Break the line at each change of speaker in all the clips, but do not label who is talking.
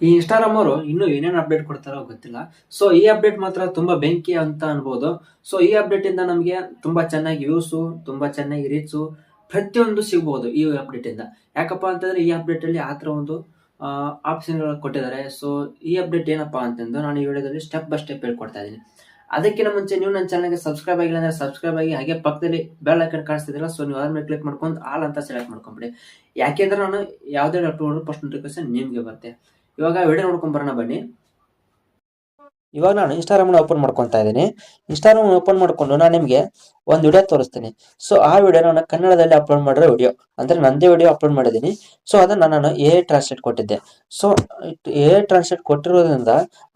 ಈ ಇನ್ಸ್ಟಾಗ್ರಾಮ್ ಅವರು ಇನ್ನೂ ಏನೇನು ಅಪ್ಡೇಟ್ ಕೊಡ್ತಾರೋ ಗೊತ್ತಿಲ್ಲ. ಸೊ ಈ ಅಪ್ಡೇಟ್ ಮಾತ್ರ ತುಂಬಾ ಬೆಂಕಿ ಅಂತ ಅನ್ಬೋದು. ಸೊ ಈ ಅಪ್ಡೇಟ್ ಇಂದ ನಮಗೆ ತುಂಬಾ ಚೆನ್ನಾಗಿ ವ್ಯೂಸು, ತುಂಬಾ ಚೆನ್ನಾಗಿ ರೀಚು ಪ್ರತಿಯೊಂದು ಸಿಗ್ಬಹುದು ಈ ಅಪ್ಡೇಟ್ ಇಂದ. ಯಾಕಪ್ಪ ಅಂತಂದ್ರೆ ಈ ಅಪ್ಡೇಟ್ ಅಲ್ಲಿ ಆತರ ಒಂದು ಆಪ್ಷನ್ ಕೊಟ್ಟಿದ್ದಾರೆ. ಸೊ ಈ ಅಪ್ಡೇಟ್ ಏನಪ್ಪಾ ಅಂತಂದು ನಾನು ಈ ವಿಡಿಯೋದಲ್ಲಿ ಸ್ಟೆಪ್ ಬೈ ಸ್ಟೆಪ್ ಹೇಳ್ಕೊಡ್ತಾ ಇದ್ದೀನಿ. ಅದಕ್ಕಿಂತ ಮುಂಚೆ ನೀವು ನನ್ನ ಚಾನಲ್ಗೆ ಸಬ್ಸ್ಕ್ರೈಬ್ ಆಗಿಲ್ಲ ಅಂದ್ರೆ ಸಬ್ಸ್ಕ್ರೈಬ್ ಆಗಿ, ಹಾಗೆ ಪಕ್ಕದಲ್ಲಿ ಬೆಲ್ ಐಕನ್ ಕಾಣಿಸ್ತಿದಿಲ್ಲ, ಸೊ ನೀವು ಅದ್ರ ಮೇಲೆ ಕ್ಲಿಕ್ ಮಾಡ್ಕೊಂಡು ಆಲ್ ಅಂತ ಸೆಲೆಕ್ಟ್ ಮಾಡ್ಕೊಂಬಿಡಿ. ಯಾಕೆಂದ್ರೆ ನಾನು ಯಾವುದೇ ಅಪ್ಲೋಡ್ ಫಸ್ಟ್ ನೋಟಿಫಿಕೇಶನ್ ನಿಮ್ಗೆ ಬರುತ್ತೆ. ಇವಾಗ ವಿಡಿಯೋ ನೋಡ್ಕೊಂಡ್ ಬರೋಣ ಬನ್ನಿ. ಇವಾಗ ನಾನು ಇನ್ಸ್ಟಾಗ್ರಾಮ್ ಓಪನ್ ಮಾಡ್ಕೊತಾ ಇದ್ದೀನಿ. ಇನ್ಸ್ಟಾಗ್ರಾಮ್ ಓಪನ್ ಮಾಡ್ಕೊಂಡು ನಾನು ನಿಮಗೆ ಒಂದು ವಿಡಿಯೋ ತೋರಿಸ್ತೀನಿ. ಸೊ ಆ ವಿಡಿಯೋ ನಾನು ಕನ್ನಡದಲ್ಲಿ ಅಪ್ಲೋಡ್ ಮಾಡಿರೋ ವಿಡಿಯೋ, ಅಂದ್ರೆ ನಂದೇ ವಿಡಿಯೋ ಅಪ್ಲೋಡ್ ಮಾಡಿದ್ದೀನಿ. ಸೊ ಅದನ್ನ ನಾನು ಟ್ರಾನ್ಸ್ಲೇಟ್ ಕೊಟ್ಟಿದ್ದೆ. ಸೊ ಟ್ರಾನ್ಸ್ಲೇಟ್ ಕೊಟ್ಟಿರೋದ್ರಿಂದ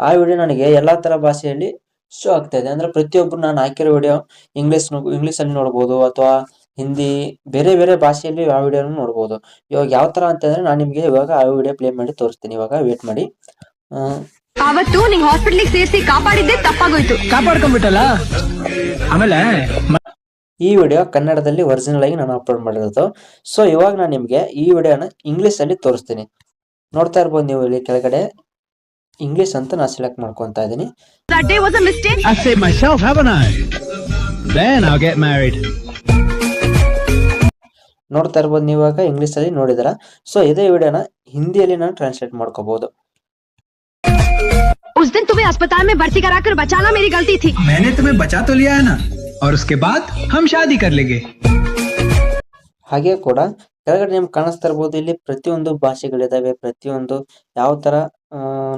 ಆ ವಿಡಿಯೋ ನನಗೆ ಎಲ್ಲಾ ತರ ಭಾಷೆಯಲ್ಲಿ ಶೋ ಆಗ್ತಾ ಇದೆ. ಅಂದ್ರೆ ಪ್ರತಿಯೊಬ್ಬರು ನಾನು ಹಾಕಿರೋ ವಿಡಿಯೋ ಇಂಗ್ಲಿಷ್ ಅಲ್ಲಿ ನೋಡ್ಬೋದು, ಅಥವಾ ಹಿಂದಿ, ಬೇರೆ ಬೇರೆ ಭಾಷೆಯಲ್ಲಿ ಆ ವಿಡಿಯೋನ ನೋಡ್ಬೋದು. ಇವಾಗ ಯಾವ ತರ ಅಂತಂದ್ರೆ ನಾನು ನಿಮ್ಗೆ ಇವಾಗ ಆ ವಿಡಿಯೋ ಪ್ಲೇ ಮಾಡಿ ತೋರಿಸ್ತೀನಿ. ಇವಾಗ ವೇಟ್ ಮಾಡಿ.
ಅವತ್ತು ನಿಂಗೆ ಹಾಸ್ಪಿಟಲ್ ಸೇರಿಸಿ ಕಾಪಾಡಿದ್ದೆ ತಪ್ಪಾಗೋಯ್ತು. ಕಾಪಾಡ್ಕೊಂಡ್ಬಿಟ್ಟಲ್ಲ. ಆಮೇಲೆ
ಈ ವಿಡಿಯೋ ಕನ್ನಡದಲ್ಲಿ ಒರಿಜಿನಲ್ ಆಗಿ ನಾನು ಅಪ್ಲೋಡ್ ಮಾಡಿರೋದು. ಸೊ ಇವಾಗ ನಾನು ನಿಮ್ಗೆ ಈ ವಿಡಿಯೋನ ಇಂಗ್ಲಿಷ್ ಅಲ್ಲಿ ತೋರಿಸ್ತೀನಿ. ನೋಡ್ತಾ ಇರ್ಬೋದು ನೀವು ಇಲ್ಲಿ ಕೆಳಗಡೆ ಇಂಗ್ಲಿಷ್ ಅಂತ ನಾನು ಸೆಲೆಕ್ಟ್ ಮಾಡ್ಕೊಂತಾ ಇದ್ದೀನಿ.
That day was a mistake.
I saved myself, haven't I? Then I'll get married.
ನೋಡ್ತಾ ಇರ್ಬೋದು ನೀವು ಇವಾಗ ಇಂಗ್ಲಿಷ್ ಅಲ್ಲಿ ನೋಡಿದಾರ. ಸೊ ಇದೇ ವಿಡಿಯೋನ ಹಿಂದಿಯಲ್ಲಿ ನಾನು ಟ್ರಾನ್ಸ್ಲೇಟ್ ಮಾಡ್ಕೋಬಹುದು.
उस दिन तुम्हें अस्पताल में भर्ती कराकर बचाना मेरी गलती थी.
मैंने तुम्हें बचा तो लिया है ना, और उसके बाद हम शादी कर लेंगे.
ಹಾಗೆ ಕೂಡ ಕೆಳಗಡೆ ನಿಮ್ಗೆ ಕಾಣಿಸ್ತಾ ಇರ್ಬೋದು, ಇಲ್ಲಿ ಪ್ರತಿಯೊಂದು ಭಾಷೆಗಳಿದಾವೆ. ಪ್ರತಿಯೊಂದು ಯಾವ ತರ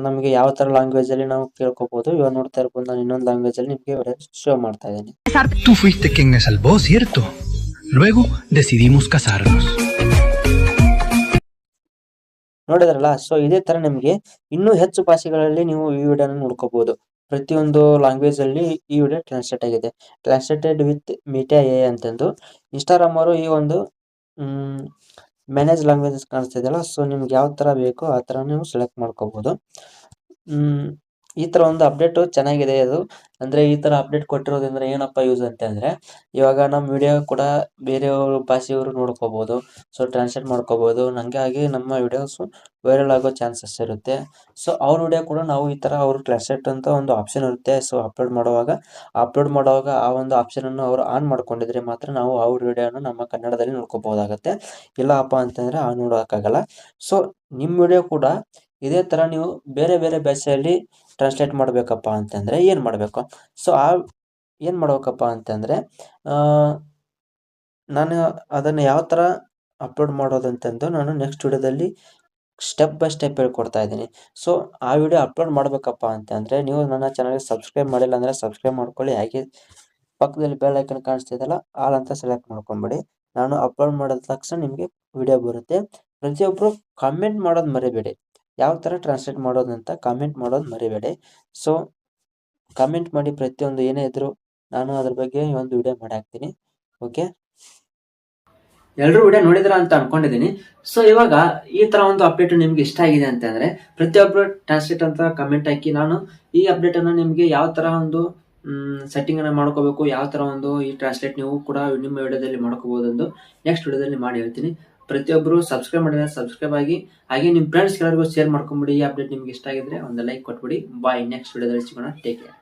ನಮಗೆ ಯಾವ ತರ ಲ್ಯಾಂಗ್ವೇಜ್ ಅಲ್ಲಿ ನಾವು ಕೇಳ್ಕೋಬಹುದು. ಇವಾಗ ನೋಡ್ತಾ ಇರ್ಬೋದು ನಾನು ಇನ್ನೊಂದು ಲ್ಯಾಂಗ್ವೇಜ್ ಅಲ್ಲಿ ನಿಮ್ಗೆ ಶೋ ಮಾಡ್ತಾ ಇದ್ದೀನಿ.
Tú fuiste quien me salvó, ¿cierto? Luego decidimos casarnos.
ನೋಡಿದ್ರಲ್ಲ. ಸೊ ಇದೇ ತರ ನಿಮ್ಗೆ ಇನ್ನೂ ಹೆಚ್ಚು ಭಾಷೆಗಳಲ್ಲಿ ನೀವು ಈ ವಿಡಿಯೋನ ನೋಡ್ಕೋಬಹುದು. ಪ್ರತಿಯೊಂದು ಲ್ಯಾಂಗ್ವೇಜ್ ಅಲ್ಲಿ ಈ ವಿಡಿಯೋ ಟ್ರಾನ್ಸ್ಲೇಟ್ ಆಗಿದೆ. ಟ್ರಾನ್ಸ್ಲೇಟೆಡ್ ವಿತ್ ಮೀಟಾ ಎ ಅಂತಂದು ಇನ್ಸ್ಟಾಗ್ರಾಮ್ ಅವರು ಈ ಒಂದು ಮ್ಯಾನೇಜ್ ಲ್ಯಾಂಗ್ವೇಜಸ್ ಕಾಣಿಸ್ತಿದೆಯಲ್ಲ. ಸೊ ನಿಮ್ಗೆ ಯಾವ ತರ ಬೇಕೋ ಆ ತರ ನೀವು ಸೆಲೆಕ್ಟ್ ಮಾಡ್ಕೋಬಹುದು. ಈ ತರ ಒಂದು ಅಪ್ಡೇಟ್ ಚೆನ್ನಾಗಿದೆ ಇದು. ಅಂದ್ರೆ ಈ ತರ ಅಪ್ಡೇಟ್ ಕೊಟ್ಟಿರೋದ್ರಿಂದ ಏನಪ್ಪಾ ಯೂಸ್ ಅಂತ ಅಂದ್ರೆ, ಇವಾಗ ನಮ್ಮ ವಿಡಿಯೋ ಕೂಡ ಬೇರೆಯವರು ಭಾಷೆಯವರು ನೋಡ್ಕೋಬಹುದು. ಸೊ ಟ್ರಾನ್ಸ್ಲೇಟ್ ಮಾಡ್ಕೋಬಹುದು. ಹಂಗಾಗಿ ನಮ್ಮ ವಿಡಿಯೋಸ್ ವೈರಲ್ ಆಗೋ ಚಾನ್ಸಸ್ ಇರುತ್ತೆ. ಸೊ ಅವ್ರ ವಿಡಿಯೋ ಕೂಡ ನಾವು ಈ ತರ ಅವ್ರು ಟ್ರಾನ್ಸ್ಲೇಟ್ ಅಂತ ಒಂದು ಆಪ್ಷನ್ ಇರುತ್ತೆ. ಸೊ ಅಪ್ಲೋಡ್ ಮಾಡುವಾಗ ಆ ಒಂದು ಆಪ್ಷನ್ ಅನ್ನು ಅವರು ಆನ್ ಮಾಡ್ಕೊಂಡಿದ್ರೆ ಮಾತ್ರ ನಾವು ಅವ್ರ ವಿಡಿಯೋನ ನಮ್ಮ ಕನ್ನಡದಲ್ಲಿ ನೋಡ್ಕೋಬಹುದಾಗತ್ತೆ. ಇಲ್ಲಪ್ಪ ಅಂತಂದ್ರೆ ನೋಡೋಕ್ಕಾಗಲ್ಲ. ಸೊ ನಿಮ್ಮ ವಿಡಿಯೋ ಕೂಡ ಇದೇ ತರ ನೀವು ಬೇರೆ ಬೇರೆ ಭಾಷೆಯಲ್ಲಿ ಟ್ರಾನ್ಸ್ಲೇಟ್ ಮಾಡ್ಬೇಕಪ್ಪ ಅಂತಂದ್ರೆ ಏನ್ ಮಾಡ್ಬೇಕು? ಸೊ ಏನ್ ಮಾಡ್ಬೇಕಪ್ಪ ಅಂತಂದ್ರೆ ನಾನು ಅದನ್ನ ಯಾವ ತರ ಅಪ್ಲೋಡ್ ಮಾಡೋದಂತಂದು ನಾನು ನೆಕ್ಸ್ಟ್ ವಿಡಿಯೋದಲ್ಲಿ ಸ್ಟೆಪ್ ಬೈ ಸ್ಟೆಪ್ ಹೇಳ್ಕೊಡ್ತಾ ಇದ್ದೀನಿ. ಸೊ ಆ ವಿಡಿಯೋ ಅಪ್ಲೋಡ್ ಮಾಡ್ಬೇಕಪ್ಪ ಅಂತಂದ್ರೆ ನೀವು ನನ್ನ ಚಾನಲ್ಗೆ ಸಬ್ಸ್ಕ್ರೈಬ್ ಮಾಡಿಲ್ಲ ಅಂದ್ರೆ ಸಬ್ಸ್ಕ್ರೈಬ್ ಮಾಡ್ಕೊಳ್ಳಿ. ಹಾಗೆ ಪಕ್ಕದಲ್ಲಿ ಬೆಲ್ ಐಕನ್ ಕಾಣಿಸ್ತಿದೆಯಲ್ಲ, ಆಲ್ ಅಂತ ಸೆಲೆಕ್ಟ್ ಮಾಡ್ಕೊಂಬಿಡಿ. ನಾನು ಅಪ್ಲೋಡ್ ಮಾಡಿದ ತಕ್ಷಣ ನಿಮಗೆ ವಿಡಿಯೋ ಬರುತ್ತೆ. ಪ್ರತಿಯೊಬ್ಬರು ಕಾಮೆಂಟ್ ಮಾಡೋದು ಮರಿಬೇಡಿ. ಯಾವ ತರ ಟ್ರಾನ್ಸ್ಲೇಟ್ ಮಾಡೋದಂತ ಕಾಮೆಂಟ್ ಮಾಡೋದು ಮರಿಬೇಡಿ. ಸೊ ಕಾಮೆಂಟ್ ಮಾಡಿ ಪ್ರತಿಯೊಂದು ಏನೇ ಇದ್ರು ನಾನು ಅದ್ರ ಬಗ್ಗೆ ಒಂದು ವಿಡಿಯೋ ಮಾಡಿ ಹಾಕ್ತೀನಿ. ಓಕೆ, ಎಲ್ಲರೂ ವಿಡಿಯೋ ನೋಡಿದ್ರ ಅಂತ ಅನ್ಕೊಂಡಿದ್ದೀನಿ. ಸೊ ಇವಾಗ ಈ ತರ ಒಂದು ಅಪ್ಡೇಟ್ ನಿಮ್ಗೆ ಇಷ್ಟ ಆಗಿದೆ ಅಂತಂದ್ರೆ ಪ್ರತಿಯೊಬ್ಬರು ಟ್ರಾನ್ಸ್ಲೇಟ್ ಅಂತ ಕಮೆಂಟ್ ಹಾಕಿ. ನಾನು ಈ ಅಪ್ಡೇಟ್ ಅನ್ನ ನಿಮ್ಗೆ ಯಾವ ತರ ಒಂದು ಸೆಟ್ಟಿಂಗ್ ಅನ್ನ ಮಾಡ್ಕೋಬೇಕು, ಯಾವ ತರ ಒಂದು ಈ ಟ್ರಾನ್ಸ್ಲೇಟ್ ನೀವು ಕೂಡ ನಿಮ್ಮ ವಿಡಿಯೋದಲ್ಲಿ ಮಾಡ್ಕೋಬಹುದು ನೆಕ್ಸ್ಟ್ ವಿಡಿಯೋದಲ್ಲಿ ಮಾಡಿ ಹೇಳ್ತೀನಿ. ಪ್ರತಿಯೊಬ್ಬರು ಸಬ್ಸ್ಕ್ರೈಬ್ ಮಾಡಿದ್ರೆ ಸಬ್ಸ್ಕ್ರೈಬ್ ಆಗಿ, ಹಾಗೆ ನಿಮ್ಮ ಫ್ರೆಂಡ್ಸ್ ಎಲ್ಲರಿಗೂ ಶೇರ್ ಮಾಡ್ಕೊಂಬಿಡಿ. ಈ ಅಪ್ಡೇಟ್ ನಿಮ್ಗೆ ಇಷ್ಟ ಆಗಿದ್ರೆ ಒಂದು ಲೈಕ್ ಕೊಟ್ಬಿಡಿ. ಬಾಯ್, ನೆಕ್ಸ್ಟ್ ವಿಡಿಯೋದಲ್ಲಿ ಸಿಗೋಣ. Take care.